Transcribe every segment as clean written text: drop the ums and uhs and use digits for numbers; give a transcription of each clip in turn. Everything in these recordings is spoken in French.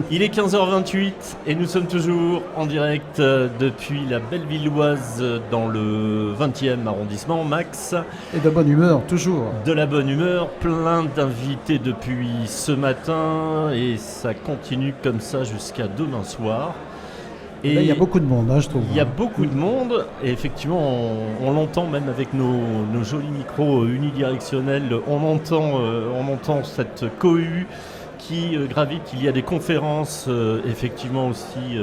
Il est 15h28 et nous sommes toujours en direct depuis la Bellevilloise dans le 20e arrondissement, Max. Et de bonne humeur, toujours. De la bonne humeur, plein d'invités depuis ce matin et ça continue comme ça jusqu'à demain soir. Et là, il y a beaucoup de monde, je trouve. Il y a beaucoup de monde et effectivement, on l'entend même avec nos jolis micros unidirectionnels, on entend cette cohue qui gravite. Il y a des conférences effectivement aussi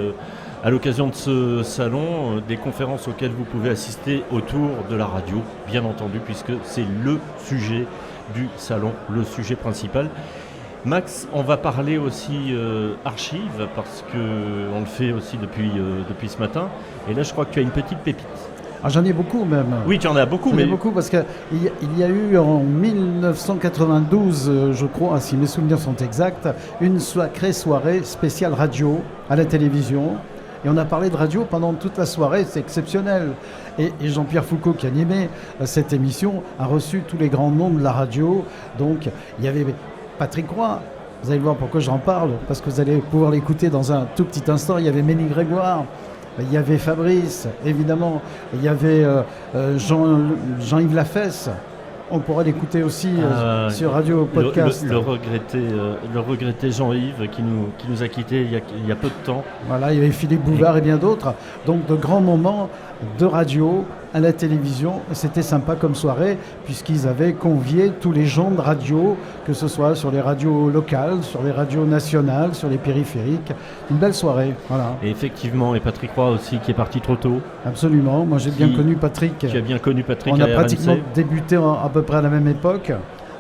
à l'occasion de ce salon, des conférences auxquelles vous pouvez assister autour de la radio, bien entendu, puisque c'est le sujet du salon, le sujet principal. Max, on va parler aussi archives, parce qu'on le fait aussi depuis ce matin. Et là, je crois que tu as une petite pépite. Ah, j'en ai beaucoup même. Oui, tu en as beaucoup. J'en ai beaucoup parce qu'il y a eu en 1992, je crois, si mes souvenirs sont exacts, une sacrée soirée spéciale radio à la télévision. Et on a parlé de radio pendant toute la soirée, c'est exceptionnel. Et Jean-Pierre Foucault, qui animait cette émission, a reçu tous les grands noms de la radio. Donc, il y avait Patrick Roy. Vous allez voir pourquoi j'en parle, parce que vous allez pouvoir l'écouter dans un tout petit instant. Il y avait Ménie Grégoire. Il y avait Fabrice, évidemment. Il y avait Jean-Yves Lafesse. On pourra l'écouter aussi sur Radio Podcast. Le regretté Jean-Yves qui nous a quittés il y a peu de temps. Voilà, il y avait Philippe Bouvard et bien d'autres. Donc de grands moments de radio à la télévision. C'était sympa comme soirée puisqu'ils avaient convié tous les gens de radio, que ce soit sur les radios locales, sur les radios nationales, sur les périphériques. Une belle soirée, voilà. Et effectivement, et Patrick Roy aussi qui est parti trop tôt. Absolument, moi j'ai bien connu Patrick. Tu as bien connu Patrick. On a pratiquement débuté à peu près à la même époque.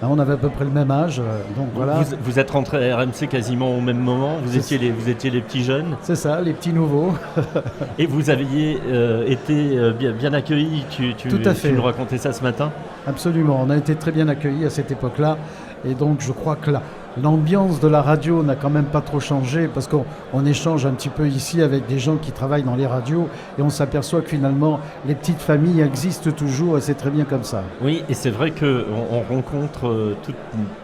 On avait à peu près le même âge, donc voilà. Vous êtes rentrés à RMC quasiment au même moment, vous étiez les petits jeunes. C'est ça, les petits nouveaux. Et vous aviez été bien accueillis, Tout à fait. Tu nous racontais ça ce matin. Absolument, on a été très bien accueillis à cette époque-là. Et donc je crois que l'ambiance de la radio n'a quand même pas trop changé parce qu'on échange un petit peu ici avec des gens qui travaillent dans les radios et on s'aperçoit que finalement les petites familles existent toujours et c'est très bien comme ça. Oui, et c'est vrai qu'on rencontre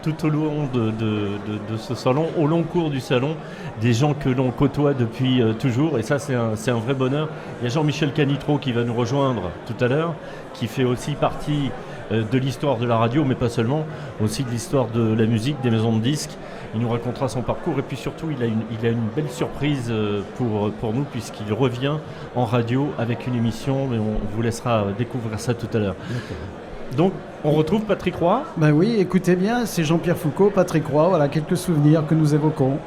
tout au long de ce salon, au long cours du salon, des gens que l'on côtoie depuis toujours et ça c'est un vrai bonheur. Il y a Jean-Michel Canitro qui va nous rejoindre tout à l'heure, qui fait aussi partie de l'histoire de la radio, mais pas seulement, aussi de l'histoire de la musique, des maisons de disques. Il nous racontera son parcours et puis surtout il a une belle surprise pour nous puisqu'il revient en radio avec une émission, mais on vous laissera découvrir ça tout à l'heure. D'accord. Donc on retrouve Patrick Roy. Ben oui, écoutez bien, c'est Jean-Pierre Foucault, Patrick Roy, voilà quelques souvenirs que nous évoquons.